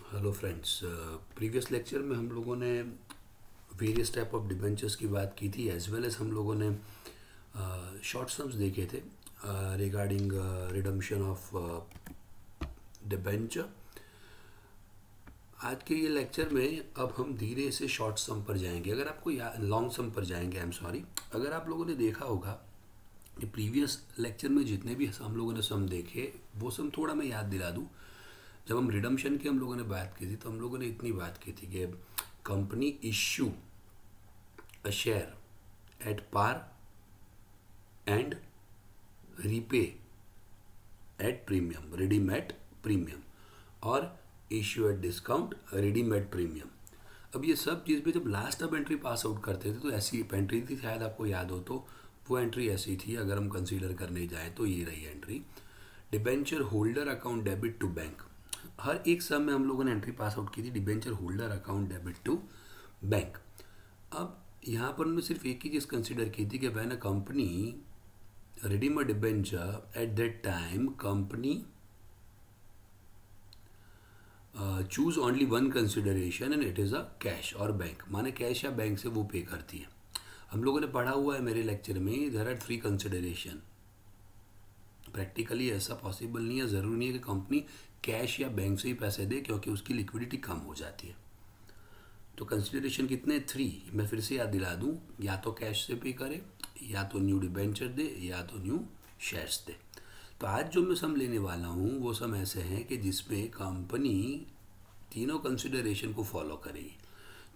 Hello friends. Previous lecture में हम लोगों ने वेरियस टाइप ऑफ डिबेंचर्स की बात की थी, एज वेल एज हम लोगों ने शॉर्ट सम्स देखे थे रिगार्डिंग रिडम्पशन ऑफ डिबेंचर। आज के ये लेक्चर में अब हम धीरे से शॉर्ट सम पर जाएंगे। अगर आपको लॉन्ग सम पर जाएंगे, आई एम सॉरी। अगर आप लोगों ने देखा होगा कि प्रीवियस लेक्चर में जितने भी हम लोगों ने सम देखे, वो सम थोड़ा मैं याद दिला दूँ। जब हम रिडम्पशन की हम लोगों ने बात की थी तो हम लोगों ने इतनी बात की थी कि company issue a share at par and repay at premium, redeem at premium, और issue at discount, redeem at premium. अब ये सब चीज़ पे जब लास्ट अब एंट्री पास आउट करते थे तो ऐसी एंट्री थी, शायद आपको याद हो तो वो एंट्री ऐसी थी। अगर हम कंसीडर करने जाएँ तो ये रही entry, debenture holder account debit to bank. हर एक सब में हम लोगों ने एंट्री पास आउट की थी, debenture holder account debit to bank. अब यहाँ पर हमने सिर्फ एक ही चीज़ कंसिडर की थी कि when a company redeem a debenture at that time company choose only one consideration and it is a cash और बैंक, माने कैश या बैंक से वो पे करती है। हम लोगों ने पढ़ा हुआ है मेरे लेक्चर में, देयर आर 3 कंसिडरेशन। प्रैक्टिकली ऐसा पॉसिबल नहीं है, ज़रूरी नहीं है कि कंपनी कैश या बैंक से ही पैसे दे, क्योंकि उसकी लिक्विडिटी कम हो जाती है। तो कंसिडरेशन कितने? 3। मैं फिर से याद दिला दूं, या तो कैश से पे करे, या तो न्यू डिबेंचर दे, या तो न्यू शेयर्स दे। तो आज जो मैं सम लेने वाला हूँ वो सम ऐसे हैं कि जिसमें कंपनी तीनों कंसिडरेशन को फॉलो करेगी।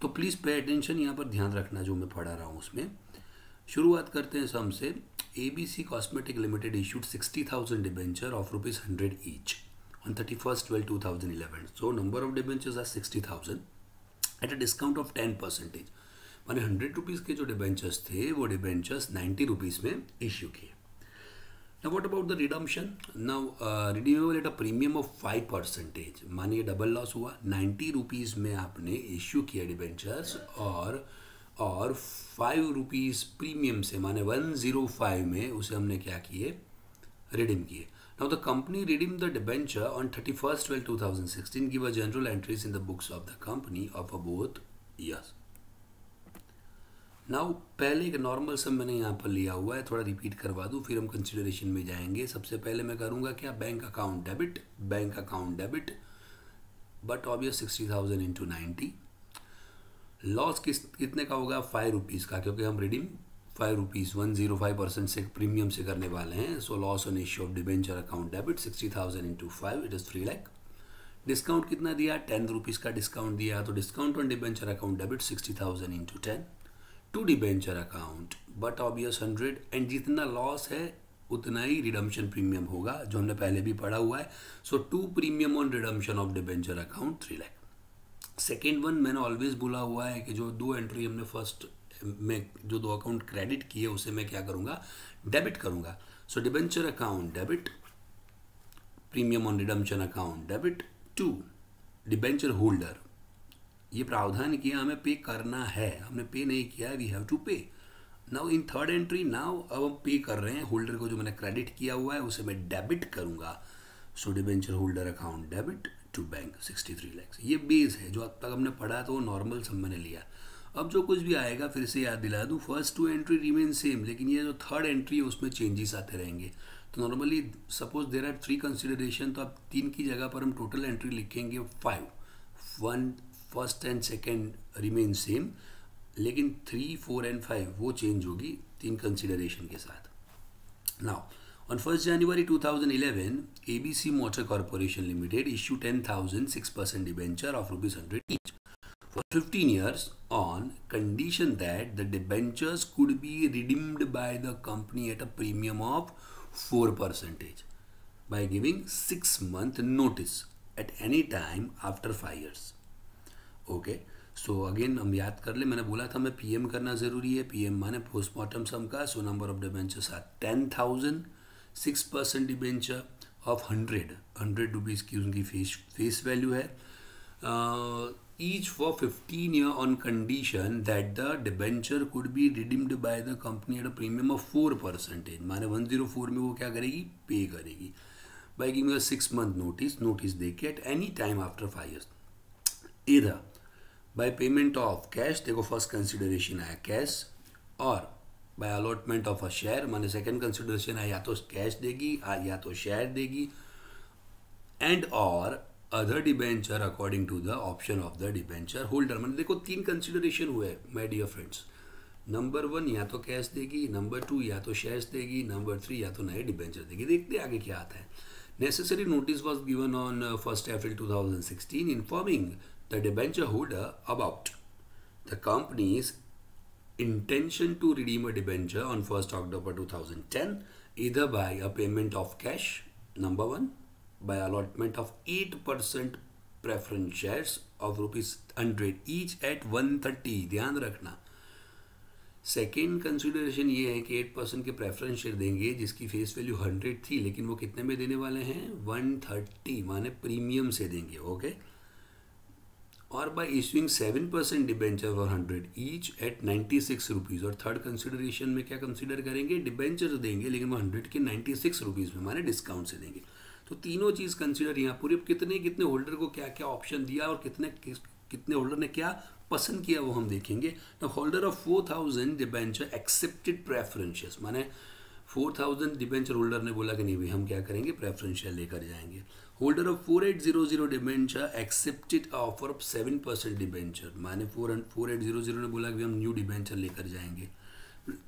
तो प्लीज़ पे अटेंशन, यहाँ पर ध्यान रखना जो मैं पढ़ा रहा हूँ उसमें। शुरुआत करते हैं सम से। ABC Cosmetic Limited issued 60,000 debenture of rupees 100 each on 31st 12 2011. So number of debentures are 60,000 at a discount of 10%। माने 100 रुपीज़ के जो डिबेंचर्स थे वो डिबेंचर्स 90 रुपीज़ में इश्यू किए। Now what about the redemption? Now redeemable at a premium of 5%। मानिए double loss हुआ, 90 rupees में आपने इश्यू किया डिबेंचर्स और 5 रुपीज़ प्रीमियम से, माने 105 में उसे हमने क्या किए? रिडीम किए। Now the company redeem the debenture on 31st 12 2016। Give a general entries in the books of the company of both years. Now पहले एक नॉर्मल सम मैंने यहाँ पर लिया हुआ है, थोड़ा रिपीट करवा दूँ, फिर हम कंसिडरेशन में जाएंगे। सबसे पहले मैं करूँगा क्या? Bank account debit, bank account debit, but obvious 60,000 into 90। Loss कितने का होगा? 5 रुपीज़ का, क्योंकि हम रिडीम 5 रुपीज़ 105% से प्रीमियम से करने वाले हैं। So loss on issue of debenture account debit 60,000 into 5, it is 3 lakh. Discount कितना दिया? 10 रुपीज़ का डिस्काउंट दिया। तो discount on debenture account debit 60,000 into 10 to debenture account, but obvious 100। And जितना लॉस है उतना ही रिडम्पशन प्रीमियम होगा, जो हमने पहले भी पढ़ा हुआ है। सो 2 premium on redemption of debenture account 3 lakh. Second one मैंने ऑलवेज बोला हुआ है कि जो 2 एंट्री हमने फर्स्ट में जो 2 अकाउंट क्रेडिट किए उसे मैं क्या करूँगा? डेबिट करूँगा। So debenture account debit, premium on redemption account debit to debenture holder. ये प्रावधान किया हमें पे करना है, हमने पे नहीं किया, वी हैव टू पे। Now in third entry, now अब हम पे कर रहे हैं होल्डर को, जो मैंने क्रेडिट किया हुआ है उसे मैं डेबिट करूँगा। So debenture holder account debit to bank 63 lakh. ये बेस है, जो अब तक हमने पढ़ा तो वो नॉर्मल सम मैंने लिया। अब जो कुछ भी आएगा फिर से याद दिला दूँ, फर्स्ट 2 एंट्री रिमेन सेम, लेकिन ये जो थर्ड एंट्री है उसमें चेंजेस आते रहेंगे। तो normally suppose there are 3 consideration, तो अब 3 की जगह पर हम टोटल एंट्री लिखेंगे 5। 1 first and second remain same, लेकिन 3, 4 एंड 5 वो चेंज होगी 3 कंसिडरेशन के साथ। Now on 1st January 2011, ABC Motor Corporation Limited issued 10,000 6% debenture of rupees 100 each for 15 years on condition that the debentures could be redeemed by the company at a premium of 4% by giving 6-month notice at any time after 5 years. Okay, so again हम याद कर ले, मैंने बोला था मैं PM करना ज़रूरी है। पीएम माने पोस्टमार्टम सम का। So number of debentures are 10,000, 6% debenture of 100 rupees की उनकी फेस वैल्यू है। Each for 15 year on condition that the debenture could be redeemed by the company at a premium of 4%, माने 104 में वो क्या करेगी? पे करेगी। बाय गिविंग 6 मंथ नोटिस दे के at any time after 5 years. इधर बाय पेमेंट ऑफ कैश, देखो फर्स्ट कंसिडरेशन आया कैश, और by allotment of a share, माने सेकंड कंसिडरेशन आया या तो कैश देगी या तो शेयर देगी, एंड और other debenture according to the option of the debenture holder. मैंने देखो तीन कंसिडरेशन हुए माय डियर फ्रेंड्स। नंबर 1 या तो कैश देगी, नंबर 2 या तो शेयर्स देगी, नंबर 3 या तो नए डिबेंचर देगी। देखते आगे क्या आता है। Necessary notice was given on 1 April 2016 informing the debenture holder about the companies intention to redeem a debenture on 1 October 2010 either by a payment of cash, number 1, by allotment of 8% preference shares of ₹100 each at 130। ध्यान रखना, second consideration ये है कि 8% के preference share देंगे जिसकी face value 100 थी, लेकिन वो कितने में देने वाले हैं 130, माने प्रीमियम से देंगे। ओके, और bye issuing 7% debenture for 100 each eight 96 rupees. और थर्ड कंसिडरेशन में क्या कंसिडर करेंगे, डिबेंचर देंगे लेकिन वो 100 के 96 रुपीज़ में, माने डिस्काउंट से देंगे। तो तीनों चीज़ कंसिडर यहाँ पूरी। कितने कितने होल्डर को क्या क्या ऑप्शन दिया और कितने होल्डर ने क्या पसंद किया वो हम देखेंगे। The holder of 4000 debenture accepted preferences, माने 4000 डिबेंचर होल्डर ने बोला कि नहीं भाई हम क्या करेंगे, प्रेफरेंशियल लेकर जाएंगे। Holder of 4800 debenture accepted offer of 7% debenture, माने 4800 ने बोला कि हम न्यू डिबेंचर लेकर जाएंगे।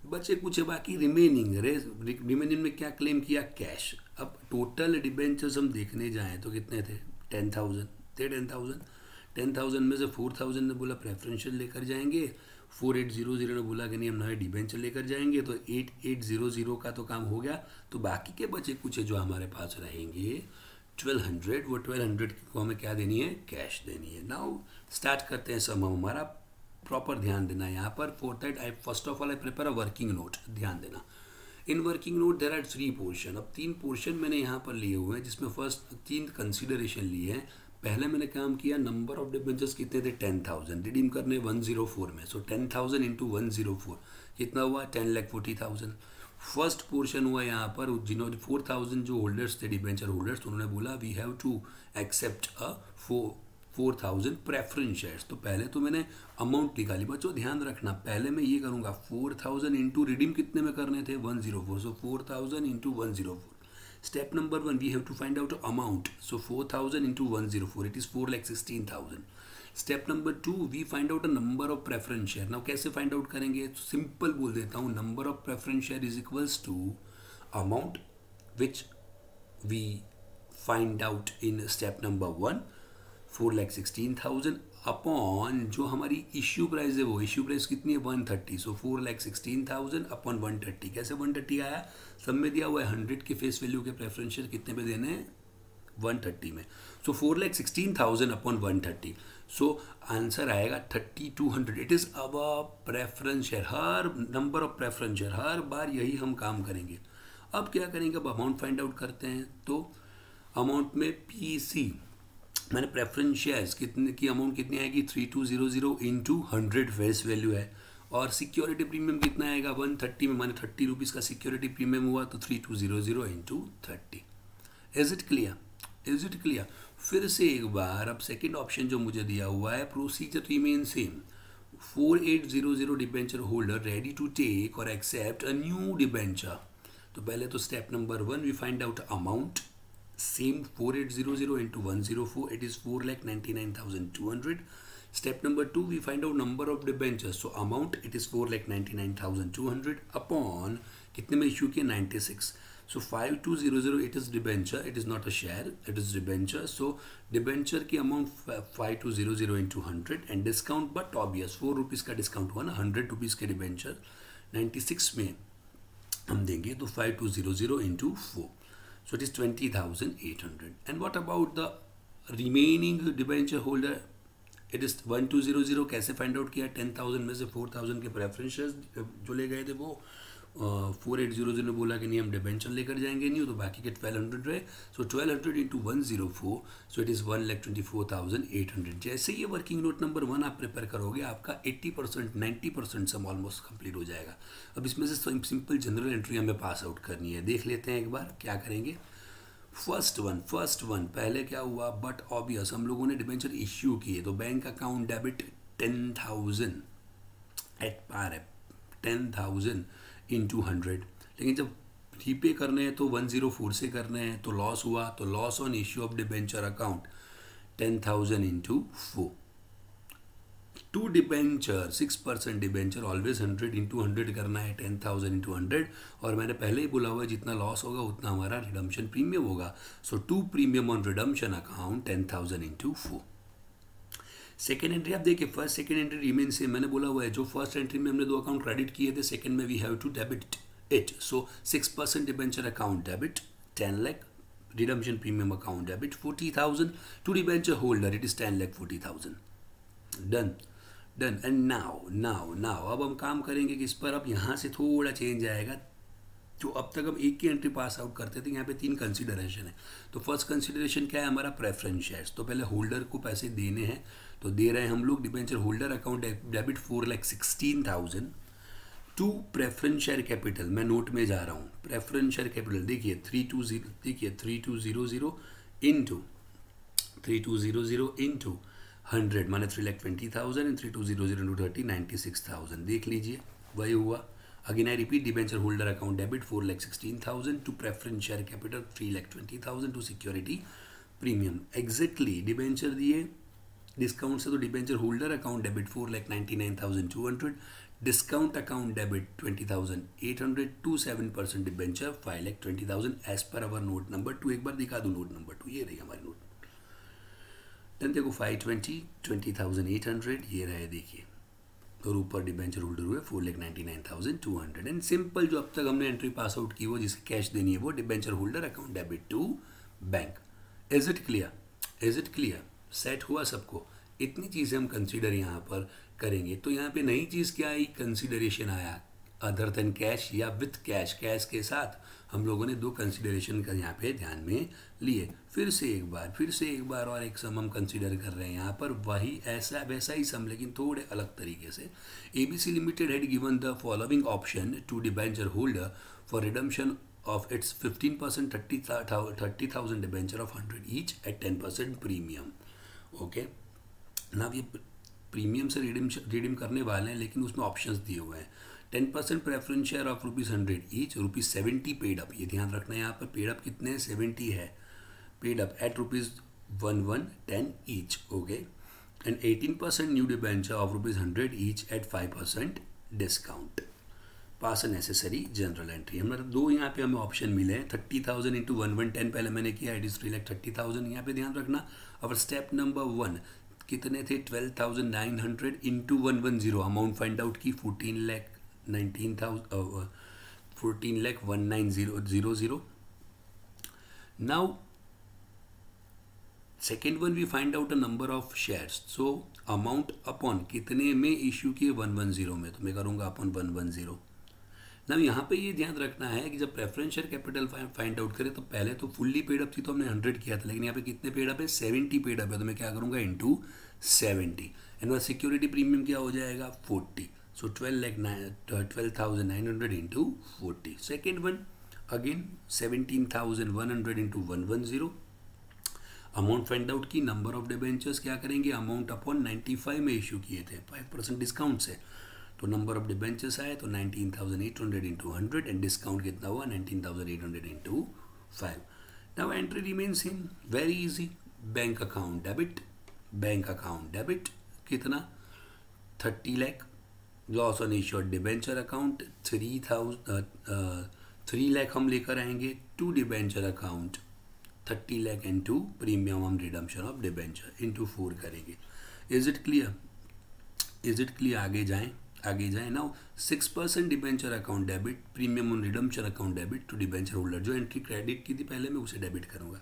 बचे कुछ बाकी रिमेनिंग में क्या क्लेम किया, कैश। अब टोटल डिबेंचर्स हम देखने जाएं तो कितने थे, 10,000 थे। 10,000 में से 4,000 ने बोला प्रेफरेंशियल लेकर जाएंगे, 4800 ने बोला कि नहीं हम नए डिबेंचर लेकर जाएंगे, तो 8800 का तो काम हो गया। तो बाकी के बचे कुछ जो हमारे पास रहेंगे 1200, वो 1200 को हमें क्या देनी है, कैश देनी है। नाउ स्टार्ट करते हैं सब। हमारा प्रॉपर ध्यान देना है यहाँ पर। For that I first of all I prepare a working note. ध्यान देना, in working note there are 3 portion. अब 3 पोर्शन मैंने यहाँ पर लिए हुए हैं जिसमें फर्स्ट 3 कंसिडरेशन लिए हैं। पहले मैंने काम किया, नंबर ऑफ डिबेंचर्स कितने थे, 10,000 रिडीम करने 104 में। सो 10,000 इंटू 104 कितना हुआ, 10,40,000। फर्स्ट पोर्शन हुआ यहाँ पर, जिन्होंने 4,000 जो होल्डर्स थे डिबेंचर होल्डर्स, तो उन्होंने बोला we have to accept a 4,000 preference shares. तो पहले तो मैंने अमाउंट निकाली। बच्चों ध्यान रखना, पहले मैं ये करूँगा 4,000 इंटू रिडीम कितने में करने थे, 104। सो 4,000 into 104। Step number 1, we have to find out amount. So 4,000 into 104, it is 4,16,000. Step number 2, we find out a number of preference share. Now कैसे find out करेंगे, सिंपल बोल देता हूँ, number of preference share is equals to amount which we find out in step number 1, 4,16,000 upon जो हमारी issue price है, वो issue price कितनी है 130। सो 4,16,000 अपॉन 130। कैसे 130 आया, सब में दिया हुआ है 100 के फेस वैल्यू के प्रेफरेंशियल कितने पे देने हैं, 130 में। सो 4,16,000 अपॉन 130। सो आंसर आएगा 3,200। इट इज़ अब प्रेफरेंस शेयर, हर नंबर ऑफ प्रेफरेंस शेयर, हर बार यही हम काम करेंगे। अब क्या करेंगे, अब अमाउंट फाइंड आउट करते हैं। तो अमाउंट में पीसी मैंने प्रेफरेंस शेयर्स कितने की अमाउंट कितनी आएगी, 3,200 इंटू 100 फेस वैल्यू है। और सिक्योरिटी प्रीमियम कितना आएगा, 130 में, माने 30 रुपीज़ का सिक्योरिटी प्रीमियम हुआ, तो 3,200 into 30। Is it clear, is it clear. फिर से एक बार, अब सेकेंड ऑप्शन जो मुझे दिया हुआ है, procedure remain same. 4,800 debenture holder ready to take और एक्सेप्ट अ न्यू डिबेंचर। तो पहले तो step number 1, we find out amount, same 4,800 into 104, it is 4,99,200. Step number 2, we find out number of debentures. So amount, it is 4,99,200 upon कितने में issue किया, 96. So 5,200 it is debenture, it is not a share, it is debenture. So debenture की amount 5,200 into 100 and discount, but obvious 4 rupees का discount हुआ ना, 100 rupees के debenture 96 में हम देंगे, तो 5,200 into 4. So it is 20,800. And what about the remaining debenture holder? It is 1,200. कैसे फाइंड आउट किया, 10,000 में से 4,000 के प्रेफरेंसेस जो ले गए थे वो 4,800 ने बोला कि नहीं हम डिबेंचर लेकर जाएंगे नहीं, तो बाकी के 1,200 रहे। सो 1,200 इंटू 104, सो इट इज़ 1,24,800। जैसे ये वर्किंग नोट नंबर 1 आप प्रिपेयर करोगे, आपका 80% 90% सम ऑलमोस्ट कंप्लीट हो जाएगा। अब इसमें से सिंपल जनरल एंट्री हमें पास आउट करनी है, देख लेते हैं एक बार क्या करेंगे। फर्स्ट वन पहले क्या हुआ, बट ऑब्वियस हम लोगों ने डिबेंचर इश्यू किए, तो bank account debit 10,000 at par है, 10,000 इंटू 100, लेकिन जब रीपे करने हैं तो 104 से करने हैं, तो लॉस हुआ, तो loss on issue of debenture account 10,000 into 4. To debenture 6% debenture always 100 into 100 करना है, 10,000 इंटू 100, और मैंने पहले ही बोला हुआ है जितना लॉस होगा उतना हमारा रिडम्पशन प्रीमियम होगा. So to premium on redemption account 10,000 into 4. Second entry आप देखिए, first second entry remain same. मैंने बोला हुआ है जो फर्स्ट एंट्री में हमने 2 अकाउंट क्रेडिट किए थे, सेकेंड में we have to debit it. So 6% debenture account debit 10 lakh, redemption premium account debit 40,000, to debenture holder it is 10 lakh 40,000. Done. And now अब हम काम करेंगे कि इस पर अब यहाँ से थोड़ा चेंज आएगा. जो अब तक हम एक की एंट्री पास आउट करते थे, यहाँ पे 3 कंसिडरेशन है. तो फर्स्ट कंसिडरेशन क्या है हमारा, प्रेफरेंस शेयर्स. तो पहले होल्डर को पैसे देने हैं, तो दे रहे हैं हम लोग debenture holder account debit 4,16,000 to preference share capital. मैं नोट में जा रहा हूँ, प्रेफरेंस शेयर कैपिटल देखिए 3200 इंटू 100 माने 3,20,000 एंड 3200 इंटू 30 96,000. देख लीजिए वही हुआ. Again I repeat, debenture holder account debit 4,16,000 to preference share capital 3,20,000 to security premium. Exactly debenture दिए डिस्काउंट से, तो debenture holder account debit 4,99,200, discount account debit 20,800 to 7% debenture 5,20,000 as per our note number 2. एक बार दिखा दूँ note number 2, ये रही हमारी note. Then देखो 520, 20,800 ये रहे देखिए, और ऊपर डिबेंचर होल्डर हुए 4,99,200. एंड सिंपल जो अब तक हमने एंट्री पास आउट की वो जिसे कैश देनी है वो debenture holder account debit to bank. Is it clear? Set हुआ सबको? इतनी चीज़ें हम कंसीडर यहाँ पर करेंगे. तो यहाँ पे नई चीज़ क्या आई, कंसीडरेशन आया अदर देन कैश या विथ कैश. कैश के साथ हम लोगों ने 2 कंसीडरेशन का यहाँ पे ध्यान में लिए. फिर से एक बार और एक सम हम कंसीडर कर रहे हैं यहाँ पर, वही ऐसा वैसा ही सम लेकिन थोड़े अलग तरीके से. ABC limited had given the following option to debenture holder for redemption of its 15% 30,000 debenture of 100 each at 10% premium. Okay, ना ये प्रीमियम से रिडीम करने वाले हैं, लेकिन उसमें ऑप्शंस दिए हुए हैं. 10% preference share of ₹100 each, ₹70 paid up. ये ध्यान रखना है यहाँ पर पेड अप कितने हैं, 70 है paid up at ₹1110 each. Okay, and 18% new debenture of ₹100 each eight 5% discount. Pass necessary general entry. हमारे 2 यहाँ पे हमें ऑप्शन मिले हैं. 30,000 इंटू 1110 पहले मैंने किया, इट इज़ 3,30,000. यहाँ पे ध्यान रखना. और स्टेप नंबर 1 कितने थे, 12,900 इंटू 110. अमाउंट फाइंड आउट की 14,19,000. Now second one we find out a number of shares. So amount upon कितने में इश्यू किए, 110 में, तो मैं करूँगा अपॉन 110. ना यहाँ पे ये ध्यान रखना है कि जब preference share capital find out करें तो पहले तो फुल्ली पेड अप थी तो हमने 100 किया था, लेकिन यहाँ पे कितने पेड अप है, 70 पेड अप है. तो मैं क्या करूँगा, इंटू 70. एंड सिक्योरिटी प्रीमियम क्या हो जाएगा, 40. सो 12,900 into 40. Second one again 17,100 into 110. Amount find out की, नंबर ऑफ डिबेंचर्स क्या करेंगे, अमाउंट अपॉन 95 में इशू किए थे 5% डिस्काउंट से, तो नंबर ऑफ डिबेंचर्स आए तो 19,800 इंटू 100 एंड डिस्काउंट कितना हुआ, 19,800 into 5. Now entry remain same, very easy. Bank account debit कितना, 30 lakh. Loss on issued debenture account 3 lakh हम लेकर आएंगे. To debenture account 30 lakh into premium on redemption of debenture into 4 करेंगे. Is it clear? आगे जाएं. Now 6% debenture account debit premium on redemption account debit to debenture holder. जो entry credit की थी पहले मैं उसे डेबिट करूंगा.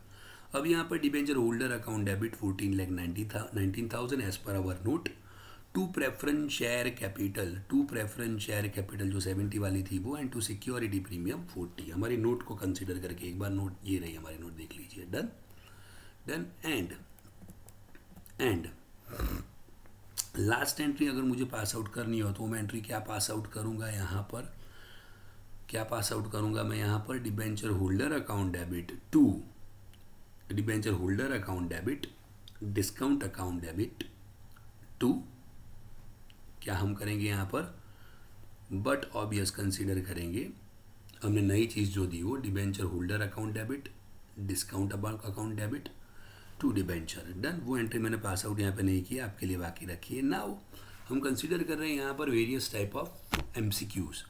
अब यहाँ पर debenture holder account debit 14,19,000 as per our note. To preference share capital जो 70 वाली थी वो, एंड टू सिक्योरिटी प्रीमियम 40. हमारी नोट को कंसिडर करके एक बार नोट, ये रही हमारी नोट, देख लीजिए. डन एंड लास्ट एंट्री अगर मुझे पास आउट करनी हो तो मैं एंट्री क्या पास आउट करूँगा, यहाँ पर मैं यहाँ पर debenture holder account debit to debenture holder account debit, discount account debit to, क्या हम करेंगे यहाँ पर, बट ऑब्वियस कंसीडर करेंगे, हमने नई चीज़ जो दी वो debenture holder account debit, discount account debit to debenture, done. वो एंट्री मैंने पास आउट यहाँ पे नहीं किया, आपके लिए बाकी रखिए। नाउ हम कंसीडर कर रहे हैं यहाँ पर various type of MCQs.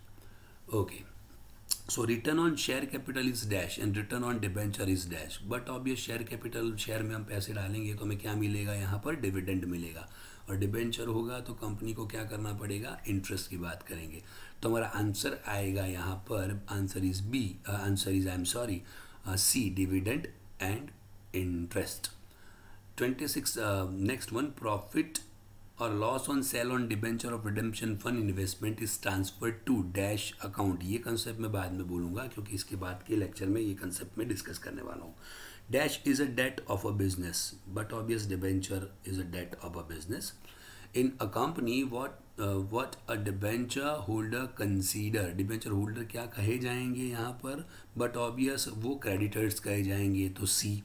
Okay, so return on share capital is dash and return on debenture is dash, but obvious share capital, share में हम पैसे डालेंगे तो हमें क्या मिलेगा, यहाँ पर डिविडेंड मिलेगा, और डिबेंचर होगा तो कंपनी को क्या करना पड़ेगा, इंटरेस्ट की बात करेंगे। तो हमारा आंसर आएगा यहाँ पर, answer is B, answer is, I am sorry, C, dividend and interest. 26 next one, profit और loss on sale on debenture of redemption fund investment is transfer to dash account. ये कंसेप्ट मैं बाद में बोलूँगा क्योंकि इसके बाद के लेक्चर में ये कंसेप्ट में डिस्कस करने वाला हूँ। Dash is a debt of a business, but obvious debenture is a debt of a business. In a company what a debenture holder consider, debenture holder क्या कहे जाएंगे यहाँ पर, बट ऑब्वियस वो क्रेडिटर्स कहे जाएंगे, तो सी।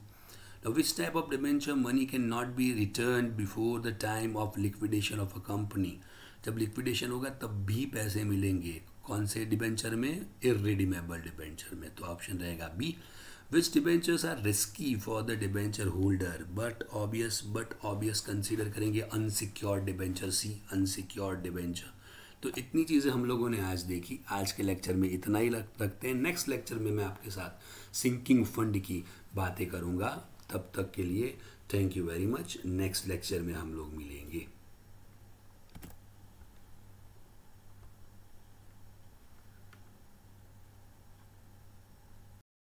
Now, which type of debenture money cannot be returned before the time of liquidation of a company? जब लिक्विडेशन होगा तब भी पैसे मिलेंगे, कौन से डिबेंचर में, इररिडीमेबल डिबेंचर में, तो ऑप्शन रहेगा B. Which debentures are risky for the debenture holder? but obvious consider करेंगे अनसिक्योर्ड डिबेंचर, सी, अनसिक्योर्ड डिबेंचर। तो इतनी चीज़ें हम लोगों ने आज देखी, आज के लेक्चर में इतना ही रखते हैं। नेक्स्ट लेक्चर में मैं आपके साथ सिंकिंग फंड की बातें करूँगा। तब तक के लिए thank you very much. Next lecture में हम लोग मिलेंगे।